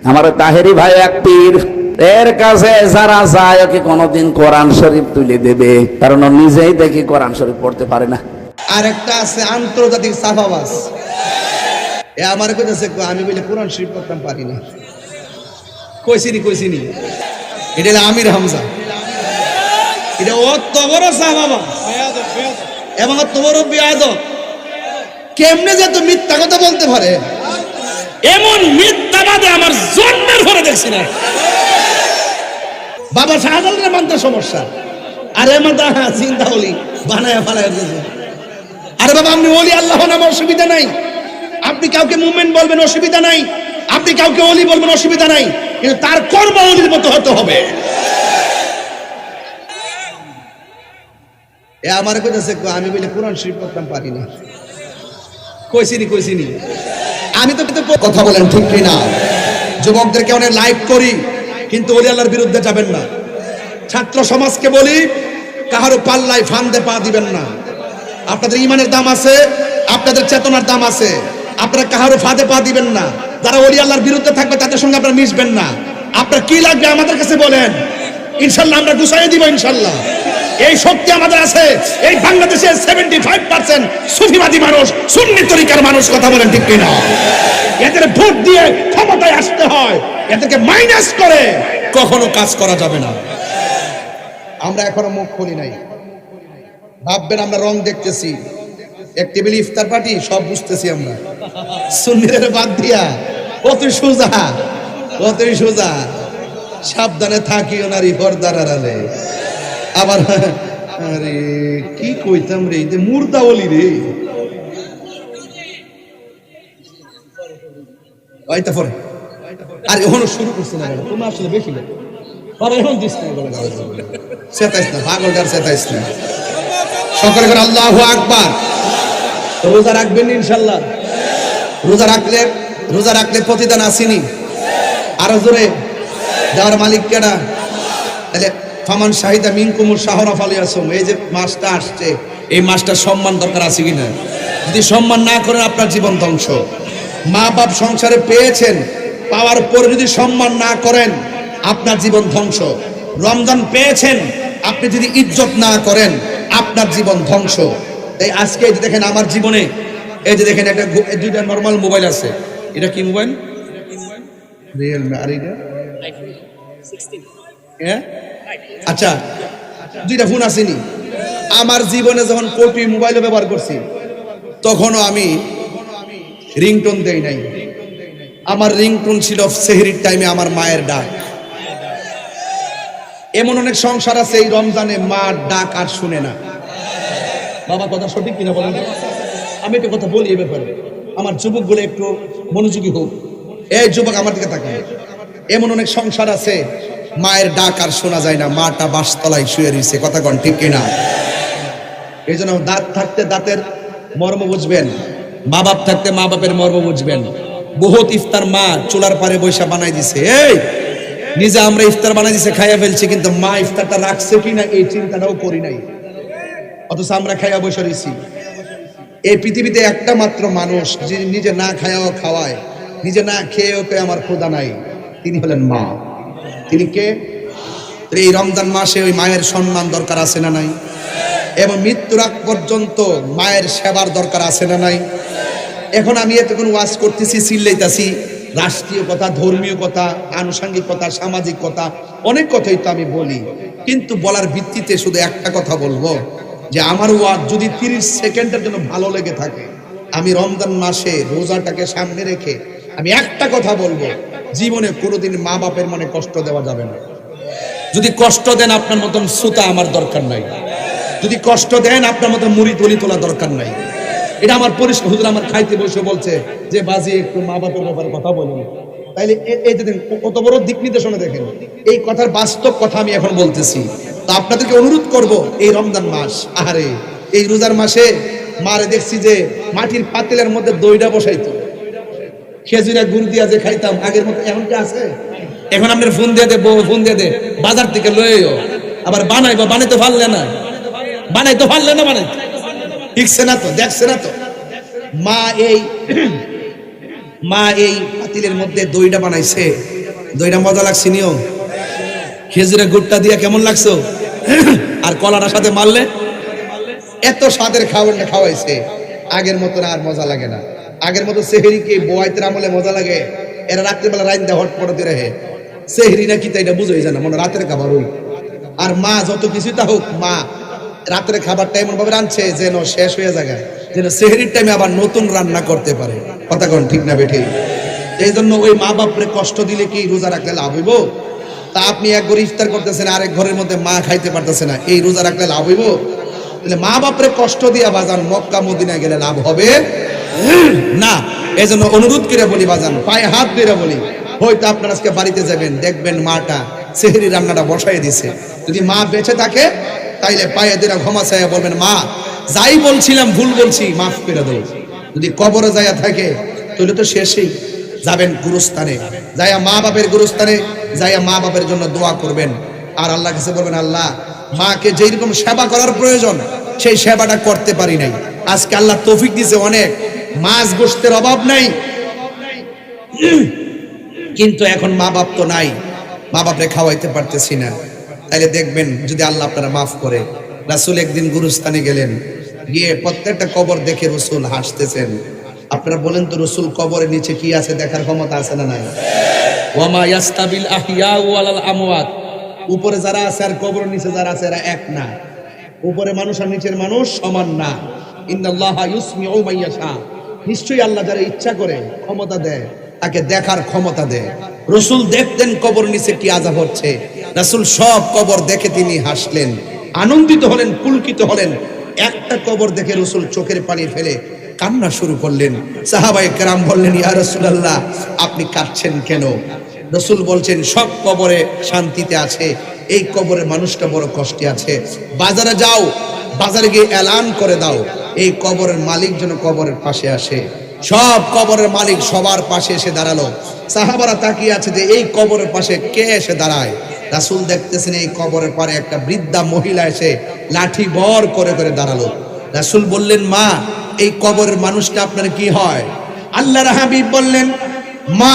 আমার তাহেরি ভাই এক পীর, এর কাছে যারা যায় ওকে কোনোদিন কোরআন শরীফ তুলে দেবে, কারণ ও নিজেই দেখি কোরআন শরীফ পড়তে পারে না। আর একটা আছে আন্তর্জাতিক সাফাবাজ, এ আমার কইতেছে আমি বলে কোরআন শরীফ পড়তাম পারি না। কইছিনি এটা হলো আমির হামজা, এটা অত বড় সাফাবাজ এবং অত বড় বিয়াদব, কেমনে যে তো মিথ্যা কথা বলতে পারে, এমন মিথ্যাবাদে আমার জন্মের পরে দেখছি না। বাবা শাহজালালের মানতে সমস্যা, আরে মাথা চিন্তা হলি বানায় ফালায় দিয়েছে। আরে বাবা আপনি ওলি আল্লাহ নামে অসুবিধা নাই, আপনি কাউকে মুমিন বলবেন অসুবিধা নাই, আপনি কাউকে ওলি বলবেন অসুবিধা নাই, কিন্তু তার কর্ম ওলির মতো হতে হবে। এ আমার কইতেছে আমি বলে কোরআন শরীফ পড়তাম পারি না। কইছিনি আমি তো কথা বলেন ঠিক কি না? যুবকদেরকে অনেক লাইক করি, কিন্তু ওলি আল্লাহর বিরুদ্ধে যাবেন না। ছাত্র সমাজকে বলি কাহারো পাল্লায় ফান্দে পা দিবেন না। আপনাদের ইমানের দাম আছে, আপনাদের চেতনার দাম আছে, আপনারা কাহারো ফাঁদে পা দিবেন না। যারা ওলি আল্লাহর বিরুদ্ধে থাকবে তাদের সঙ্গে আপনারা মিশবেন না। আপনার কি লাগবে আমাদের কাছে বলেন, ইনশাল্লাহ আমরা গুছাইয়ে দিব। ইনশাল্লাহ এই শক্তি আমাদের আছে। এই বাংলাদেশের 75% সুফিবাদী মানুষ, সুন্নি তরিকার মানুষ, কথা বলেন ঠিক কিনা? এদের ভোট দিয়ে ক্ষমতায় আসতে হয়, এদেরকে মাইনাস করে কখনো কাজ করা যাবে না। আমরা এখনো মুখ খুলি নাই, ভাববেন আমরা রং দেখতেছি। এক টেবিল ইফতার পার্টি সব বুঝতেছি আমরা, সুন্নিদের বাদ দিয়া কতই সোজা। সাবধানে থাকিও নারী পর্দার আড়ালে। আবার আরে কি কইতাম রে, যে মুর্দা ওলি রে আইতা পরে। আর এখনো শুরু করছে না, তুমি আসলে বেশি না এখন দিস না, চেতাইস না পাগলটার, চেতাইস না। সকলে করে আল্লাহু আকবার। রোজা রাখবেন ইনশাল্লাহ? রোজা রাখলে প্রতিদান আসেনি? আরো জোরে দেওয়ার মালিক কেডা? তাহলে ফামান শাহিদা মিনকুমুশ শাহরা ফালিয়াসুম, এই যে মাসটা আসছে, এই মাসটার সম্মান দরকার আছে কিনা? যদি সম্মান না করেন আপনার জীবন ধ্বংস। মা বাপ সংসারে পেয়েছেন, পাওয়ার পরে যদি সম্মান না করেন আপনার জীবন ধ্বংস। রমজান পেয়েছেন, আপনি যদি ইজ্জত না করেন আপনার জীবন ধ্বংস। তাই আজকে এই যে দেখেন আমার জীবনে, এই যে দেখেন একটা দুইটা নরমাল মোবাইল আছে। এটা কি মোবাইল? রিয়েলমি। আর এটা আইফোন 16। হ্যাঁ আচ্ছা, দুইটা ফোন আসেনি। আমার জীবনে যখন কোটি মোবাইল ব্যবহার করছি তখনও আমি রিংটোন দেই নাই। আমার রিংটোন ছিল সেহরির টাইমে আমার মায়ের ডাক। এমন অনেক সংসার আছে এই রমজানে মার ডাক আর শুনে না। বাবা কথা সঠিক কিনা বলেন? আমি একটা কথা বলি এ ব্যাপারে, আমার যুবকগুলো একটু মনোযোগী হোক। এই যুবক আমার দিকে তাকান। এমন অনেক সংসার আছে মায়ের ডাক আর শোনা যায় না, মাটা বাসতলায় শুয়ে রয়েছে, কথা কন ঠিক কিনা? এই জন্য দাঁত থাকতে দাঁতের মর্ম বুঝবেন, মা বাপ থাকতে মা বাপের মর্ম বুঝবেন। বহুত ইফতার মা চুলার পারে বৈশা বানাই দিছে, এই নিজে আমরা ইফতার বানাই দিছে খাইয়া ফেলছি, কিন্তু মা ইফতারটা রাখছে কিনা এই চিন্তাটাও করি নাই, অথচ আমরা খাইয়া বসে রয়েছি। এই পৃথিবীতে একটা মাত্র মানুষ যে নিজে না খায়াও খাওয়ায়, নিজে না খেয়েও কে আমার ক্ষুধা নাই, তিনি হলেন মা। তিনি কে? এই রমজান মাসে ওই মায়ের সম্মান দরকার আছে না নাই? এবং মৃত্যুর আগ পর্যন্ত মায়ের সেবার দরকার আছে না নাই? এখন আমি এতক্ষণ ওয়াজ করতেছি, চিল্লাইতাছি, রাষ্ট্রীয় কথা, ধর্মীয় কথা, আনুষঙ্গিক কথা, সামাজিক কথা, অনেক কথাই তো আমি বলি, কিন্তু বলার ভিত্তিতে শুধু একটা কথা বলবো যে আমার ওয়াজ যদি 30 সেকেন্ডের জন্য ভালো লেগে থাকে, আমি রমজান মাসে রোজাটাকে সামনে রেখে আমি একটা কথা বলবো, জীবনে কোনোদিন মা বাপের মনে কষ্ট দেওয়া যাবে না। যদি কষ্ট দেন আপনার মতন সুতা আমার দরকার নাই, যদি কষ্ট দেন আপনার মতন মুড়ি তলি তোলা দরকার নাই। এটা আমার পরিষ্কার। হুজুর আমার খাইতে বসে বলছে যে বাজি একটু মা বাপের ব্যাপারে কথা বলুন, তাইলে এই যে কত বড় দিক নির্দেশনা দেখেন। এই কথার বাস্তব কথা আমি এখন বলতেছি। তো আপনাদেরকে অনুরোধ করব, এই রমজান মাস, আরে এই রোজার মাসে মারে দেখছি যে মাটির পাতিলের মধ্যে দইটা বসাইতো, খেজুরা গুড় দিয়া যে খাইতাম আগের মতো এখন কি আছে? এখন আপনার ফোন দিয়ে দে, বউ ফোন দিয়ে দে, বাজার থেকে লইও, আবার বানাইবো, বানাইতে পারলে না, বানাইতে শিখছে না তো, দেখছে না তো। মা এই পাতিলের মধ্যে দইটা বানাইছে, দইটা মজা লাগছে নিও, খেজুরের গুড়টা দিয়ে কেমন লাগছো, আর কলাটার সাথে মারলে এত স্বাদের খাবারটা খাওয়াইছে। আগের মতন আর মজা লাগে না। আগের মতো সেহরি কি বোয়াইতের আমলে মজা লাগে? এরা রাত্রিবেলা রাইন্দা হট পড়তে রহে, সেহরি না কি তাই এটা বুঝোই জানা, মনে রাতের খাবার ওই। আর মা যত কিছুই তা হোক, মা রাতের খাবারটা এমন ভাবে রাঁধছে যেন শেষ হয়ে যায়, যেন সেহরির টাইমে আবার নতুন রান্না করতে পারে। কথা কোন ঠিক না বেঠিক? এই জন্য ওই মা বাপরে কষ্ট দিলে কি রোজা রাখলে লাভ হইব? তা আপনি এক ঘরে ইফতার করতেছেন, আরেক ঘরের মধ্যে মা খাইতে পারতেছে না, এই রোজা রাখলে লাভ হইব? তাহলে মা বাপরে কষ্ট দিয়া বাজান মক্কা মদিনায় গেলে লাভ হবে না। এই জন্য অনুরোধ করে বলি বাজান, পায়ে হাত দিয়ে বলি, হয়তো আপনারা আজকে বাড়িতে যাবেন, দেখবেন মাটা সেহরি রান্নাটা বসাই দিছে। যদি মা বেঁচে থাকে তাইলে পায়ে দিয়ে ক্ষমা চাইয়া বলবেন, মা যাই বলছিলাম ভুল বলছি, মাফ করে দাও। যদি কবরে যাইয়া থাকে তাহলে তো শেষই। যাবেন গুরুস্থানে, যাইয়া মা বাপের গুরুস্থানে যাইয়া মা বাপের জন্য দোয়া করবেন, আর আল্লাহ কাছে বলবেন, আল্লাহ মাকে যেই রকম সেবা করার প্রয়োজন সেই সেবাটা করতে পারি নাই, আজকে আল্লাহ তৌফিক দিয়েছে, অনেক মাছ গোশতের অভাব নাই, কিন্তু এখন মা বাপ তো নাই, মা বাপরে খাওয়াইতে পারতেছি না। তাইলে দেখবেন যদি আল্লাহ আপনারা মাফ করে। রাসূল একদিন গুরুস্থানে গেলেন, গিয়ে প্রত্যেকটা কবর দেখে রাসূল হাসতেছেন। আপনারা বলেন তো, রাসূল কবরের নিচে কি আছে দেখার ক্ষমতা আছে না নাই? ওয়ামা ইয়াস্তাবিল আহইয়া ওয়ালাল আমওয়াত, উপরে যারা আছে আর কবরের নিচে যারা আছে এরা এক না। উপরে মানুষ আর নিচের মানুষ সমান না। ইন্নাল্লাহা ইউসমিউ মান ইয়াশা, নিশ্চয়ই আল্লাহ যারা ইচ্ছা করে ক্ষমতা দেয়, তাকে দেখার ক্ষমতা দেয়। রাসূল দেখতেন কবর নিচে কি আযাব হচ্ছে, রাসূল সব কবর দেখে তিনি হাসলেন, আনন্দিত হলেন, পুলকিত হলেন। একটা কবর দেখে রাসূল চোখের পানি ফেলে কান্না শুরু করলেন। সাহাবায়ে কেরাম বললেন, ইয়া রাসূলুল্লাহ আপনি কাঁদছেন কেন? রাসূল বলছেন, সব কবরে শান্তিতে আছে, এই কবরের মানুষটা বড় কষ্টে আছে। বাজারে যাও, বাজারে গিয়ে এলান করে দাও এই কবরের মালিক যেন কবরের পাশে আসে। সব কবরের মালিক সবার পাশে এসে দাঁড়ালো। সাহাবারা তাকিয়ে আছে যে এই কবরের পাশে কে এসে দাঁড়ায়। রাসূল দেখতেছেন এই কবরের পারে একটা বৃদ্ধা মহিলা এসে লাঠি ভর করে করে দাঁড়ালো। রাসূল বললেন, মা এই কবরের মানুষটা আপনার কি হয়? আল্লাহর হাবিব বললেন, মা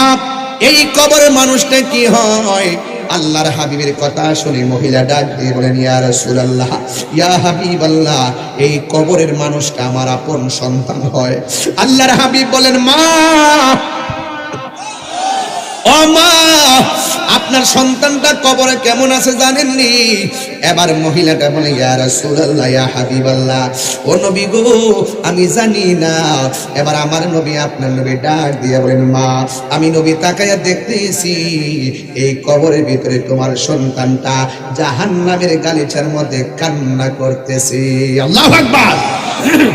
এই কবরের মানুষটা কি হয়? আল্লাহর হাবিবের কথা শুনে মহিলা ডাক দিয়ে বলেন, ইয়া রাসূলুল্লাহ, ইয়া হাবিবাল্লাহ, এই কবরের মানুষটা আমার আপন সন্তান হয়। আল্লাহর হাবিব বলেন, মা ও মা আপনার সন্তানটা কবরে কেমন আছে জানেননি? এবার মহিলাটা বলে, ইয়া রাসূলুল্লাহ, ইয়া হাবিবাল্লাহ, ও নবী গো আমি জানি না। এবার আমার নবী আপনার নবী ডাক দিয়ে বলেন, মা আমি নবী তাকায়া দেখতেছি এই কবরের ভিতরে তোমার সন্তানটা জাহান্নামের গালিচার মধ্যে কান্না করতেছে। আল্লাহু আকবার।